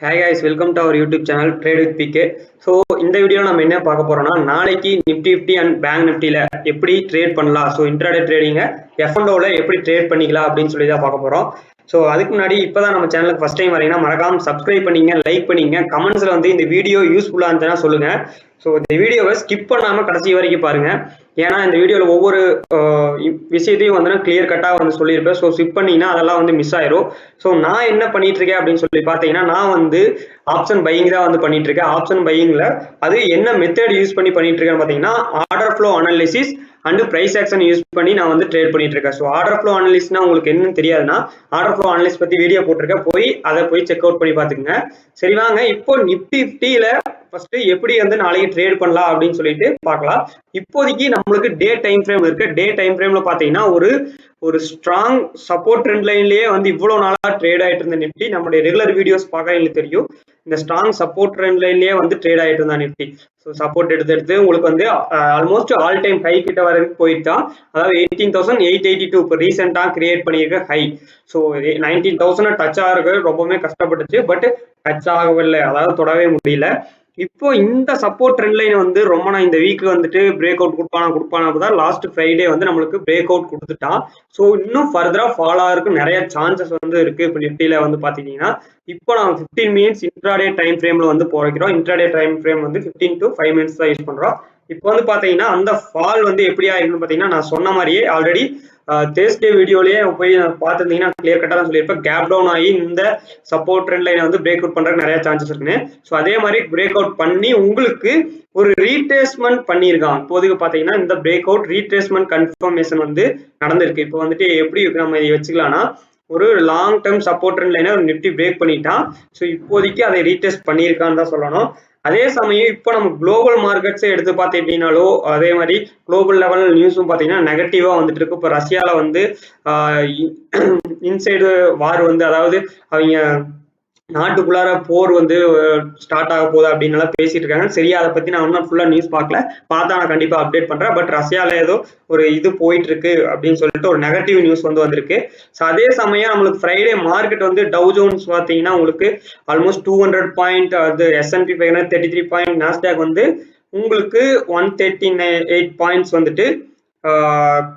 Hi guys, welcome to our YouTube channel Trade with PK. So இந்த video நம்ம என்ன பார்க்க போறோம்னா நாளைக்கு Nifty 50 and Bank Niftyல எப்படி ட்ரேட் பண்ணலாம். சோ intraday ட்ரேடிங்க F&Oல எப்படி ட்ரேட் பண்ணிக்கலாம் அப்படினு சொல்லி தான் பார்க்க போறோம். சோ அதுக்கு முன்னாடி இப்போதான் நம்ம சேனலுக்கு ஃபர்ஸ்ட் டைம் வரீங்கன்னா மறக்காம சப்ஸ்கிரைப் பண்ணீங்க, லைக் பண்ணீங்க, கமெண்ட்ஸ்ல வந்து இந்த வீடியோ யூஸ்ஃபுல்லா இருந்துச்சுனா சொல்லுங்க. சோ இந்த வீடியோவை ஸ்கிப் பண்ணாம கடைசி வரைக்கும் பாருங்க. ஏன்னா இந்த வீடியோல ஒவ்வொரு விஷயத்தையும் வந்து கிளியர் கட்டா வந்து சொல்லியிருப்பேன். ஸோ ஸ்கிப் பண்ணீங்கன்னா அதெல்லாம் வந்து மிஸ் ஆயிரும். ஸோ நான் என்ன பண்ணிட்டு இருக்கேன் அப்படின்னு சொல்லி பார்த்தீங்கன்னா, நான் வந்து ஆப்ஷன் பையிங் தான் வந்து பண்ணிட்டு இருக்கேன். ஆப்ஷன் பையிங்ல அது என்ன மெத்தட் யூஸ் பண்ணி பண்ணிட்டு இருக்கேன்னு பார்த்தீங்கன்னா, order flow analysis and price action use பண்ணி நான் வந்து ட்ரேட் பண்ணிட்டு இருக்கேன். ஸோ ஆர்டர் ஃப்ளோ அனாலிசிஸ்னா உங்களுக்கு என்னன்னு தெரியாதுன்னா, ஆர்டர் ஃப்ளோ அனாலிசிஸ் பத்தி வீடியோ போட்டிருக்கேன், அதை போய் செக் அவுட் பண்ணி பார்த்துக்குங்க. சரி வாங்க, இப்போ நிஃப்டி 50ல ஃபர்ஸ்ட் எப்படி வந்து நாளைக்கு ட்ரேட் பண்ணலாம் அப்படின்னு சொல்லிட்டு பார்க்கலாம். இப்போதைக்கு நம்மளுக்கு டே டைம் ஃப்ரேம் இருக்கு. டே டைம் ஃப்ரேம்ல பாத்தீங்கன்னா ஒரு ஸ்ட்ராங் சப்போர்ட் ட்ரெண்ட் லைன்லயே வந்து இவ்வளவு நாளா ட்ரேட் ஆயிட்டு இருந்த நிஃப்டி, நம்மளுடைய ரெகுலர் வீடியோஸ் பார்க்க எங்களுக்கு தெரியும். இந்த ஸ்ட்ராங் சப்போர்ட் ட்ரெண்ட் லைன்லயே வந்து ட்ரேட் ஆயிட்டு இருந்தா நிஃப்டி. ஸோ சப்போர்ட் எடுத்து உங்களுக்கு வந்து ஆல்மோஸ்ட் ஆல் டைம் ஹை கிட்ட வரைக்கும் போயிட்டான். அதாவது 18,882 இப்போ ரீசெண்டா கிரியேட் பண்ணியிருக்க ஹை. ஸோ 19,000 டச் ஆகிறது ரொம்பவே கஷ்டப்பட்டுச்சு, பட் டச் ஆகவில்லை, அதாவது தொடவே முடியல. இப்போ இந்த சப்போர்ட் ட்ரெண்ட் லைன் வந்து ரொம்ப நான் இந்த வீக் வந்துட்டு பிரேக் அவுட் கொடுப்பானா லாஸ்ட் ஃப்ரைடே வந்து நம்மளுக்கு பிரேக் அவுட் கொடுத்துட்டான். ஸோ இன்னும் ஃபர்தரா ஃபாலோ ஆகிறதுக்கு நிறைய சான்சஸ் வந்து இருக்கு. இப்போ நிஃப்டியில வந்து பாத்தீங்கன்னா, இப்போ நம்ம 15 மினிட்ஸ் இன்ட்ராடே டைம் ஃப்ரேம்ல வந்து போகிறோம். இன்ட்ராடே டைம் ஃப்ரேம் வந்து 15 to 5 மினிட்ஸ் தான் யூஸ் பண்றோம். இப்போ வந்து பாத்தீங்கன்னா அந்த ஃபால் வந்து எப்படி ஆயிருக்குன்னு பாத்தீங்கன்னா, நான் சொன்ன மாதிரியே ஆல்ரெடி தேர்ஸ்டே வீடியோலயே போய் பார்த்துருந்தீங்கன்னா கிளியர் கட்டா தான் சொல்லியிருப்பேன். கேப் டவுன் ஆகி இந்த சப்போர்ட் ட்ரெண்ட் லைனை வந்து பிரேக் அவுட் பண்றதுக்கு நிறைய சான்சஸ் இருக்குன்னு. ஸோ அதே மாதிரி பிரேக் அவுட் பண்ணி உங்களுக்கு ஒரு ரீட்ரேஸ்மெண்ட் பண்ணியிருக்கான். இப்போதைக்கு பாத்தீங்கன்னா இந்த பிரேக் அவுட் ரீட்ரேஸ்மெண்ட் கன்ஃபர்மேஷன் வந்து நடந்திருக்கு. இப்போ வந்துட்டு எப்படி நம்ம இதை வச்சுக்கலாம்னா, ஒரு லாங் டேர்ம் சப்போர்ட் ட்ரெண்ட் லைனை ஒரு நிஃப்டி பிரேக் பண்ணிட்டான். ஸோ இப்போதைக்கு அதை ரீடெஸ்ட் பண்ணியிருக்கான்னு தான் சொல்லணும். அதே சமயம் இப்போ நம்ம குளோபல் மார்க்கெட்ஸை எடுத்து பார்த்தீங்கன்னாலோ, அதே மாதிரி குளோபல் லெவல் நியூஸும் பார்த்தீங்கன்னா நெகட்டிவா வந்துட்டு இருக்கு. இப்போ ரஷ்யால வந்து இன்சைடு வார் வந்து, அதாவது அவங்க நாட்டுக்குள்ளார போர் வந்து ஸ்டார்ட் ஆக போகுது அப்படின்னு எல்லாம் பேசிட்டு இருக்காங்க. சரியா, அதை பத்தி நான் இன்னும் ஃபுல்லா நியூஸ் பார்க்கல, பார்த்தா நான் கண்டிப்பா அப்டேட் பண்றேன். பட் ரஷ்யால ஏதோ ஒரு இது போயிட்டு இருக்கு அப்படின்னு சொல்லிட்டு ஒரு நெகட்டிவ் நியூஸ் வந்து வந்திருக்கு. ஸோ அதே சமயம் நம்மளுக்கு ஃப்ரைடே மார்க்கெட் வந்து டவ் ஜோன்ஸ் பார்த்தீங்கன்னா உங்களுக்கு ஆல்மோஸ்ட் 200 பாயிண்ட், அது S&P 500 33 பாயிண்ட், நாஸ்டாக் வந்து உங்களுக்கு 138 பாயிண்ட்ஸ் வந்துட்டு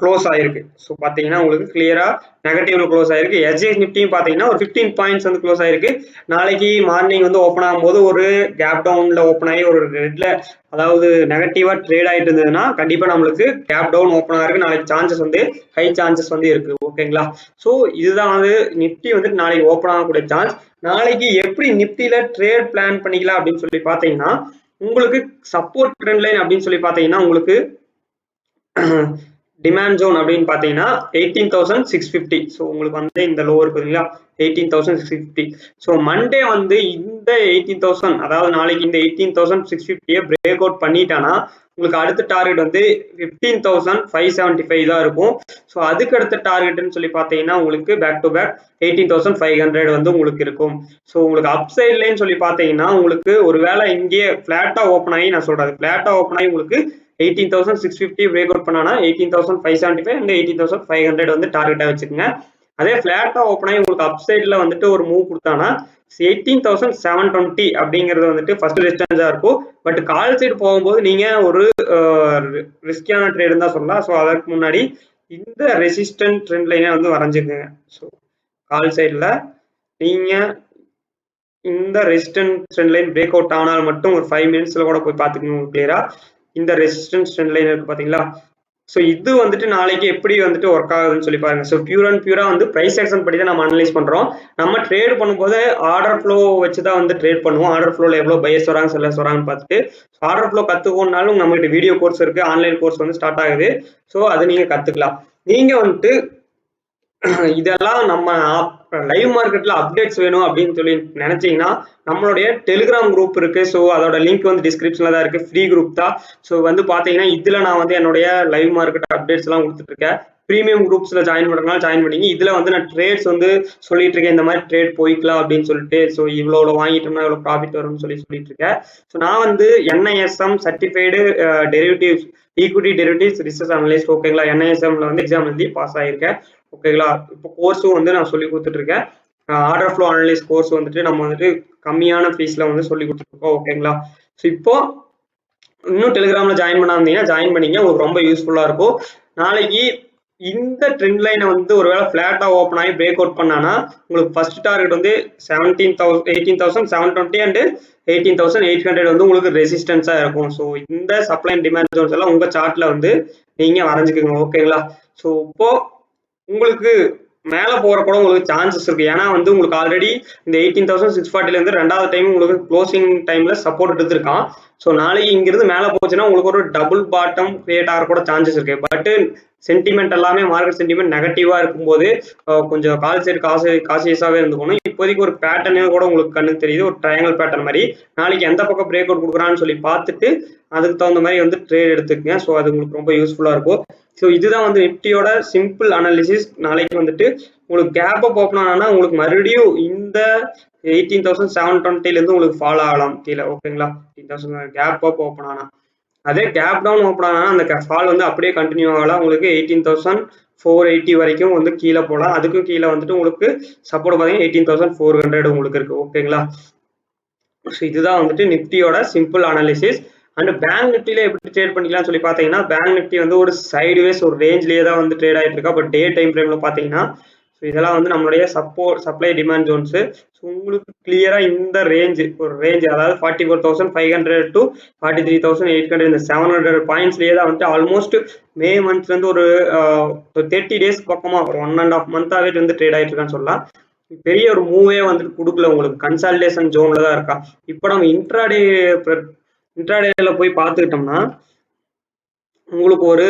க்ளோஸ் ஆயிருக்கு. ஸோ பார்த்தீங்கன்னா உங்களுக்கு கிளியரா நெகட்டிவ்ல க்ளோஸ் ஆயிருக்கு. எஸ்ஜிஎஸ் நிஃப்டியும் பார்த்தீங்கன்னா ஒரு 15 பாயிண்ட்ஸ் வந்து க்ளோஸ் ஆயிருக்கு. நாளைக்கு மார்னிங் வந்து ஓப்பன் ஆகும்போது ஒரு கேப் டவுன்ல ஓப்பன் ஆகி ஒரு ரெட்ல, அதாவது நெகட்டிவா ட்ரேட் ஆயிட்டு இருந்ததுன்னா கண்டிப்பா நம்மளுக்கு கேப் டவுன் ஓப்பன் ஆகிருக்கு. நாளைக்கு சான்சஸ் வந்து ஹை சான்சஸ் வந்து இருக்கு. ஓகேங்களா? ஸோ இதுதான் வந்து நிஃப்டி வந்து நாளைக்கு ஓப்பன் ஆகக்கூடிய சான்ஸ். நாளைக்கு எப்படி நிஃப்டியில ட்ரேட் பிளான் பண்ணிக்கலாம் அப்படின்னு சொல்லி பார்த்தீங்கன்னா, உங்களுக்கு சப்போர்ட் ட்ரெண்ட் லைன் அப்படின்னு சொல்லி பார்த்தீங்கன்னா, உங்களுக்கு டிமாண்ட் ஜோன் அப்படின்னு பாத்தீங்கன்னா 18,650. ஸோ உங்களுக்கு வந்து இந்த லோ இருக்கு இல்லையா, 18,650. ஸோ மண்டே வந்து இந்த 18,000, அதாவது நாளைக்கு இந்த 18,650 பிரேக் அவுட் பண்ணிட்டானா உங்களுக்கு அடுத்த டார்கெட் வந்து 15,575 தான் இருக்கும். ஸோ அதுக்கு அடுத்த டார்கெட்னு சொல்லி பார்த்தீங்கன்னா உங்களுக்கு பேக் டு பேக் 18,500 வந்து உங்களுக்கு இருக்கும். ஸோ உங்களுக்கு அப் சைட்லன்னு சொல்லி பார்த்தீங்கன்னா, உங்களுக்கு ஒருவேளை இங்கே பிளாட்டா ஓப்பன் ஆகி, நான் சொல்றது பிளாட்டா ஓப்பன் ஆகி உங்களுக்கு 18,650 பிரேக் அவுட் பண்ணானா 18,575 and 18,500 வந்து டார்கெட்டா வச்சுக்கோங்க. அதே பிளாட்டா ஓப்பன் ஆகி உங்களுக்கு அப் சைட்ல வந்துட்டு ஒரு மூவ் கொடுத்தானா 18,720 அப்படிங்கிறது வந்துட்டு ஃபர்ஸ்ட் ரெசிஸ்டன்ஸா இருக்கும். பட் கால் சைடு போகும்போது நீங்க ஒரு ரிஸ்கியான ட்ரேட் தான் சொல்லலாம். ஸோ அதற்கு முன்னாடி இந்த ரெசிஸ்டன்ட் ட்ரெண்ட் லைனை வந்து வரைஞ்சுக்கோங்க. ஸோ கால் சைட்ல நீங்க இந்த resistant trend line break out ஆனால் மட்டும் ஒரு 5 மினிட்ஸ்ல கூட போய் பார்த்துக்கோங்க கிளியரா. இந்த ரெசிஸ்டன்ஸ் ட்ரெண்ட் லைன் இருக்கு பாத்தீங்களா. ஸோ இது வந்துட்டு நாளைக்கு எப்படி வந்துட்டு ஒர்க் ஆகுதுன்னு சொல்லி பாருங்க. ஸோ பியூரா வந்து பிரைஸ் ஆக்ஷன் படி தான் நம்ம அனலைஸ் பண்றோம். நம்ம ட்ரேட் பண்ணும்போது ஆர்டர் ஃப்ளோ வச்சு தான் வந்து ட்ரேட் பண்ணுவோம். ஆர்டர் ஃப்ளோல எவ்வளவு பையர்ஸ் வராங்க, செல்லர்ஸ் வராங்கன்னு பார்த்துட்டு ஆர்டர் ஃப்ளோ கத்துக்கணும்னாலும் நம்மகிட்ட வீடியோ கோர்ஸ் இருக்கு, ஆன்லைன் கோர்ஸ் வந்து ஸ்டார்ட் ஆகுது. ஸோ அது நீங்க கத்துக்கலாம். நீங்க வந்துட்டு இதெல்லாம் நம்ம லைவ் மார்க்கெட்ல அப்டேட்ஸ் வேணும் அப்படின்னு சொல்லி நினைச்சீங்கன்னா, நம்மளுடைய டெலிகிராம் குரூப் இருக்கு. ஸோ அதோட லிங்க் வந்து டிஸ்கிரிப்ஷன்ல தான் இருக்கு. ஃப்ரீ குரூப் தான். ஸோ வந்து பாத்தீங்கன்னா இதுல நான் வந்து என்னுடைய லைவ் மார்க்கெட் அப்டேட்ஸ் எல்லாம் கொடுத்துட்டு இருக்கேன். ப்ரீமியம் குரூப்ஸ்ல ஜாயின் பண்றதுனால ஜாயின் பண்ணிங்க. இதுல வந்து நான் ட்ரேட்ஸ் வந்து சொல்லிட்டு இருக்கேன், இந்த மாதிரி ட்ரேட் போய்க்கலாம் அப்படின்னு சொல்லிட்டு. ஸோ இவ்வளவு வாங்கிட்டோம்னா இவ்வளவு ப்ராஃபிட் வரும்னு சொல்லிட்டு இருக்கேன். ஸோ நான் வந்து NISM certified derivatives equity derivatives research analyst. ஓகேங்களா? NISMல வந்து எக்ஸாம் எழுதி பாஸ் ஆயிருக்கேன். ஓகேங்களா? இப்போ கோர்ஸும் வந்து நான் சொல்லி கொடுத்துட்டு இருக்கேன். ஆர்டர் ஃப்ளோ அனலைஸ் கோர்ஸ் வந்துட்டு நம்ம வந்துட்டு கம்மியான ஃபீஸ்ல வந்து சொல்லி கொடுத்துருக்கோம். ஓகேங்களா? ஸோ இப்போ இன்னும் டெலிகிராம்ல ஜாயின் பண்ணாமீங்கன்னா ஜாயின் பண்ணிங்க, உங்களுக்கு ரொம்ப யூஸ்ஃபுல்லா இருக்கும். நாளைக்கு இந்த ட்ரெண்ட் லைனை வந்து ஒருவேளை ஃபிளாட்டா ஓப்பன் ஆகி பிரேக் அவுட் பண்ணானா உங்களுக்கு ஃபர்ஸ்ட் டார்கெட் வந்து 18,720 அண்ட் 18,800 வந்து உங்களுக்கு ரெசிஸ்டன்ஸா இருக்கும். ஸோ இந்த சப்ளை அண்ட் டிமாண்ட் ஜோன்ஸ் எல்லாம் உங்க சார்ட்ல வந்து நீங்க வரைஞ்சுக்கோங்க. ஓகேங்களா? ஸோ இப்போ உங்களுக்கு மேல போற கூட உங்களுக்கு சான்சஸ் இருக்கு. ஏன்னா வந்து உங்களுக்கு ஆல்ரெடி இந்த 18,640 இருந்து ரெண்டாவது டைம் உங்களுக்கு க்ளோசிங் டைம்ல சப்போர்ட் எடுத்திருக்கான். ஸோ நாளைக்கு இங்கிருந்து மேல போச்சுன்னா உங்களுக்கு ஒரு டபுள் பாட்டம் கிரியேட் ஆக கூட சான்சஸ் இருக்கு. பட் சென்டிமெண்ட் எல்லாமே மார்க்கெட் சென்டிமெண்ட் நெகட்டிவா இருக்கும்போது கொஞ்சம் கால் சைடு காசியஸாவே இருந்துக்கணும். இப்போதைக்கு ஒரு பேட்டர்னே கூட உங்களுக்கு கண்ணுக்கு தெரியுது, ஒரு ட்ரையாங்கிள் பேட்டர்ன் மாதிரி. நாளைக்கு எந்த பக்கம் பிரேக் அவுட் கொடுக்குறான்னு சொல்லி பார்த்துட்டு அதுக்கு தகுந்த மாதிரி வந்து ட்ரேட் எடுத்துக்கங்க. ஸோ அது உங்களுக்கு ரொம்ப யூஸ்ஃபுல்லா இருக்கும். ஸோ இதுதான் வந்து நிஃப்டியோட சிம்பிள் அனாலிசிஸ். நாளைக்கு வந்துட்டு உங்களுக்கு கேப் அப் ஓப்பன் ஆனா உங்களுக்கு மறுபடியும் இந்த 18,720 இருந்து உங்களுக்கு ஃபாலோ ஆகலாம் கீழே. ஓகேங்களா? 18,000 கேப் அப் ஓப்பன் ஆனா, அதே கேப் டவுன் ஓப்பன் ஆனா அந்த ஃபால் வந்து அப்படியே கண்டினியூ ஆகலாம். உங்களுக்கு 18,480 வரைக்கும் வந்து கீழே போகலாம். அதுக்கும் கீழே வந்துட்டு உங்களுக்கு சப்போர்ட் பார்த்தீங்கன்னா 18,400 உங்களுக்கு இருக்கு. ஓகேங்களா? ஸோ இதுதான் வந்துட்டு நிஃப்டியோட சிம்பிள் அனாலிசிஸ். அண்ட் பேங்க் நிஃப்டியில எப்படி ட்ரேட் பண்ணிக்கலாம்னு சொல்லி பார்த்தீங்கன்னா, பேங்க் நிஃப்டி வந்து ஒரு சைடுவேஸ் ஒரு ரேஞ்ச்லேயே தான் வந்து ட்ரேட் ஆகிட்டு இருக்கா. பட் டே டைம் ஃப்ரேமில் பார்த்தீங்கன்னா ஸோ இதெல்லாம் வந்து நம்மளுடைய சப்ளை டிமாண்ட் ஜோன்ஸு. ஸோ உங்களுக்கு கிளியராக இந்த ரேஞ்சு ஒரு ரேஞ்ச், அதாவது 44,500 to 43,800 இந்த 700 பாயிண்ட்ஸ்லேயே தான் வந்துட்டு ஆல்மோஸ்ட் மே மந்த்லேருந்து ஒரு 30 டேஸ் பக்கமாக ஒரு 1.5 மந்த்தாகவே வந்து ட்ரேட் ஆகிட்டு இருக்கான்னு சொல்லலாம். பெரிய ஒரு மூவே வந்துட்டு கொடுக்கல, உங்களுக்கு கன்சாலிடேஷன் ஜோன்ல தான் இருக்கா. இப்போ நம்ம இன்ட்ராடேல போய் பார்த்துக்கிட்டோம்னா உங்களுக்கு ஒரு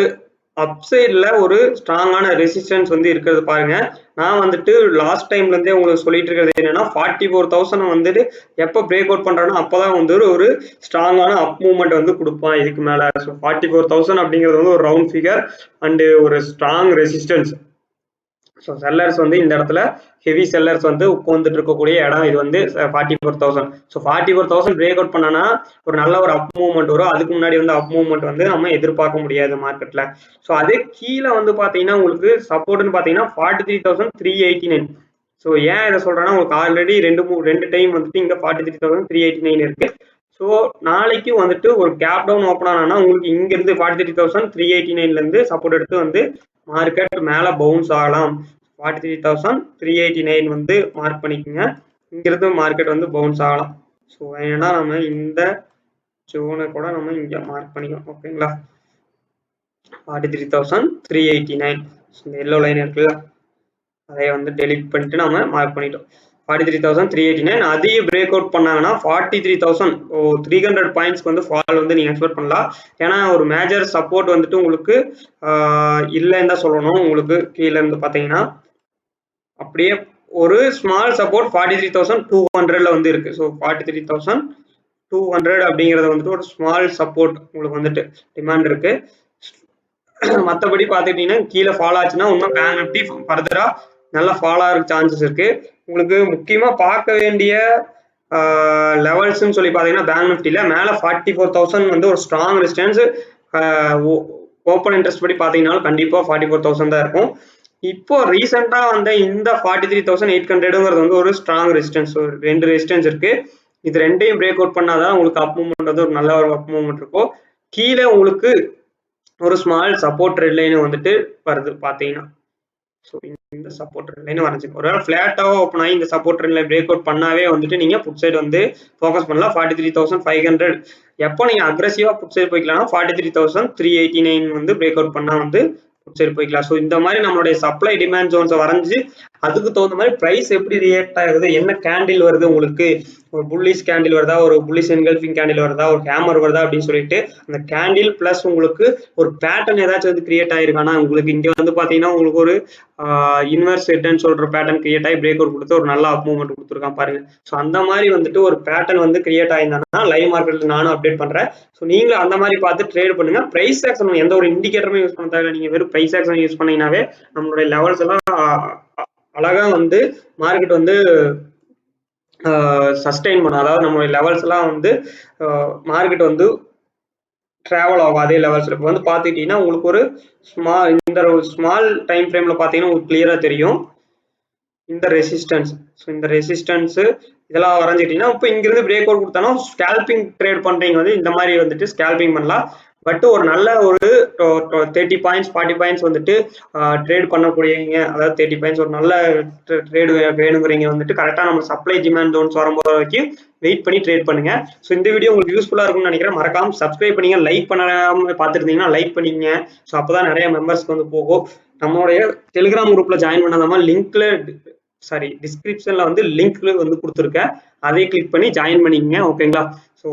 அப்சைட்ல ஒரு ஸ்ட்ராங்கான ரெசிஸ்டன்ஸ் வந்து இருக்கிறது பாருங்க. நான் வந்துட்டு லாஸ்ட் டைம்ல இருந்தே உங்களுக்கு சொல்லிட்டு இருக்கிறது என்னன்னா 44,000 வந்துட்டு எப்போ பிரேக் அவுட் பண்றானோ அப்பதான் வந்து ஒரு ஸ்ட்ராங்கான அப் மூவ்மெண்ட் வந்து கொடுப்பான் இதுக்கு மேல. ஸோ 44,000 அப்படிங்கிறது வந்து ஒரு ரவுண்ட் ஃபிகர் அண்ட் ஒரு ஸ்ட்ராங் ரெசிஸ்டன்ஸ். ஸோ செல்லர்ஸ் வந்து இந்த இடத்துல ஹெவி செல்லர்ஸ் வந்து உட்காந்துட்டு இருக்கக்கூடிய இடம் இது வந்து 44,000. ஸோ 44,000 பிரேக் அவுட் பண்ணனா ஒரு நல்ல ஒரு அப் மூவ்மெண்ட் வரும். அதுக்கு முன்னாடி வந்து அப் மூவ்மெண்ட் வந்து நம்ம எதிர்பார்க்க முடியாது மார்க்கெட்ல. ஸோ அதே கீழே வந்து பாத்தீங்கன்னா உங்களுக்கு சப்போர்ட்னு பாத்தீங்கன்னா 43,389. ஸோ ஏன் இதை சொல்றேன்னா உங்களுக்கு ஆல்ரெடி ரெண்டு டைம் வந்துட்டு இங்க 43,389 இருக்கு. ஸோ நாளைக்கு வந்துட்டு ஒரு கேப் டவுன் ஓப்பன் ஆனா உங்களுக்கு இங்க இருந்து 43,389 இருந்து சப்போர்ட் எடுத்து வந்து மார்க்கெட் மேல பவுன்ஸ் ஆகலாம். 43,389 வந்து மார்க் பண்ணிக்கோங்க. இங்கிருந்து மார்க்கெட் வந்து பவுன்ஸ் ஆகலாம். ஸோ ஏன்னா நம்ம இந்த ஜோனை கூட நம்ம இங்க மார்க் பண்ணிக்கலாம். ஓகேங்களா? 43,389 இந்த எல்லோ லைன் இருக்குல்ல, அதை வந்து டெலிட் பண்ணிட்டு நம்ம மார்க் பண்ணிட்டோம். 43,389 அதையும் பிரேக் அவுட் பண்ணாங்கன்னா 43,300 பாயிண்ட்ஸ்க்கு வந்து ஃபால் வந்து நீங்க எக்ஸ்பெக்ட் பண்ணலாம். ஏன்னா ஒரு மேஜர் சப்போர்ட் வந்துட்டு உங்களுக்கு இல்லைன்னு தான் சொல்லணும். உங்களுக்கு கீழே இருந்து பார்த்தீங்கன்னா அப்படியே ஒரு ஸ்மால் சப்போர்ட் 43,200ல வந்து இருக்கு. ஸோ 43,200 அப்படிங்கிறது வந்துட்டு ஒரு ஸ்மால் சப்போர்ட் உங்களுக்கு வந்துட்டு டிமாண்ட் இருக்கு. மற்றபடி பார்த்துக்கிட்டீங்கன்னா கீழே ஃபால் ஆச்சுன்னா இன்னும் பேங்க் நிஃப்டி ஃபர்தரா நல்லா ஃபால் ஆகிறதுக்கு சான்சஸ் இருக்கு. உங்களுக்கு முக்கியமா பார்க்க வேண்டிய லெவல்ஸ்ன்னு சொல்லி பார்த்தீங்கன்னா பேங்க் நிஃப்டியில மேலே 44,000 வந்து ஒரு ஸ்ட்ராங் ரெசிஸ்டன்ஸ். ஓப்பன் இன்ட்ரெஸ்ட் படி பார்த்தீங்கன்னா கண்டிப்பாக 44,000 தான் இருக்கும். இப்போ ரீசெண்டா வந்த இந்த 43,800ங்கிறது வந்து ஒரு ஸ்ட்ராங் ரெசிஸ்டன்ஸ். ஒரு ரெண்டு ரெசிஸ்டன்ஸ் இருக்கு. இது ரெண்டையும் பிரேக் அவுட் பண்ணாதான் உங்களுக்கு அப் மூவ்மெண்ட் வந்து ஒரு நல்ல ஒரு அப் மூவ்மெண்ட் இருக்கும். கீழே உங்களுக்கு ஒரு ஸ்மால் சப்போர்ட் ரெட் லைன் வந்துட்டு வருது பார்த்தீங்கன்னா. ஸோ இந்த சப்போர்ட் ரெட் லைன் வரைஞ்சிக்கும். ஒரு ஃபிளாட்டாக ஓப்பன் ஆகி இந்த support red line break out பண்ணாவே வந்துட்டு நீங்க புட் சைடு வந்து ஃபோக்கஸ் பண்ணலாம். 43,500 எப்போ நீங்க அக்ரெசிவா புட் சைடு போய்க்கலாம் 43,389 வந்து பிரேக் அவுட் பண்ணா வந்து சரி போய்க்கலாம். ஸோ இந்த மாதிரி நம்மளுடைய சப்ளை டிமாண்ட் ஜோன்ஸை வரைஞ்சி அதுக்கு தகுந்த மாதிரி ப்ரைஸ் எப்படி ரியாக்ட் ஆகுது, என்ன கேண்டில் வருது, உங்களுக்கு ஒரு புல்லிஷ் கேண்டில் வருதா, ஒரு புல்லிஷ் என்கல்ஃபிங் கேண்டில் வருதா, ஒரு ஹேமர் வருதா அப்படின்னு சொல்லிட்டு அந்த கேண்டில் பிளஸ் உங்களுக்கு ஒரு பேட்டர்ன் ஏதாச்சும் வந்து கிரியேட் ஆயிருக்கானா, உங்களுக்கு இங்க வந்து பாத்தீங்கன்னா உங்களுக்கு ஒரு இன்வெர்ஸ் ரிட்டர்ன் சொல்ற பேட்டர்ன் கிரியேட் ஆகி பிரேக் அவுட் கொடுத்து ஒரு நல்ல அப் மூவ்மெண்ட் கொடுத்துருக்கான் பாருங்க. ஸோ அந்த மாதிரி வந்துட்டு ஒரு பேட்டர்ன் வந்து கிரியேட் ஆயிருந்தாங்கன்னா லைவ் மார்க்கெட்ல நானும் அப்டேட் பண்றேன். ஸோ நீங்களும் அந்த மாதிரி பார்த்து ட்ரேட் பண்ணுங்க. பிரைஸ் ஆக்ஷன் எந்த ஒரு இண்டிகேட்டருமே யூஸ் பண்ண தேவை, நீங்க வெறும் பிரைஸ் ஆக்ஷன் யூஸ் பண்ணீங்கன்னாவே நம்மளுடைய லெவல்ஸ் எல்லாம் அழகா வந்து மார்க்கெட் வந்து சஸ்டெயின் பண்ணும். அதாவது நம்மளுடைய லெவல்ஸ் எல்லாம் வந்து மார்க்கெட் வந்து டிராவல் ஆகும் அதே லெவல்ஸ்ல. இப்போ வந்து பார்த்துக்கிட்டீங்கன்னா உங்களுக்கு ஒரு ஸ்மால் டைம் ஃப்ரேம்ல பார்த்தீங்கன்னா உங்களுக்கு கிளியரா தெரியும். இந்த ரெசிஸ்டன்ஸ். ஸோ இந்த ரெசிஸ்டன்ஸ் இதெல்லாம் வரைஞ்சிட்டீங்கன்னா இப்போ இங்கிருந்து பிரேக் அவுட் கொடுத்தாலும் ஸ்கேல்பிங் ட்ரேட் பண்றீங்க வந்து இந்த மாதிரி வந்துட்டு ஸ்கேல்பிங் பண்ணலாம். பட் ஒரு நல்ல ஒரு 30 பாயிண்ட்ஸ் 40 பாயிண்ட்ஸ் வந்துட்டு ட்ரேட் பண்ணக்கூடியவங்க, அதாவது 30 பாயிண்ட்ஸ் ஒரு நல்ல ட்ரேடு வேணுங்கிறீங்க வந்துட்டு கரெக்டாக நம்ம சப்ளை டிமாண்ட் ஜோன்ஸ் வரும்போது வரைக்கும் வெயிட் பண்ணி ட்ரேட் பண்ணுங்க. ஸோ இந்த வீடியோ உங்களுக்கு யூஸ்ஃபுல்லாக இருக்கும்னு நினைக்கிறேன். மறக்காம சப்ஸ்கிரைப் பண்ணிங்க, லைக் பண்ணாம பார்த்துருந்தீங்கன்னா லைக் பண்ணிங்க. ஸோ அப்போதான் நிறைய மெம்பர்ஸ்க்கு வந்து போகும். நம்மளுடைய டெலிகிராம் குரூப்ல ஜாயின் பண்ணாதமா டிஸ்கிரிப்ஷன்ல வந்து லிங்க் வந்து கொடுத்துருக்கேன், அதை கிளிக் பண்ணி ஜாயின் பண்ணிக்கங்க. ஓகேங்களா? ஸோ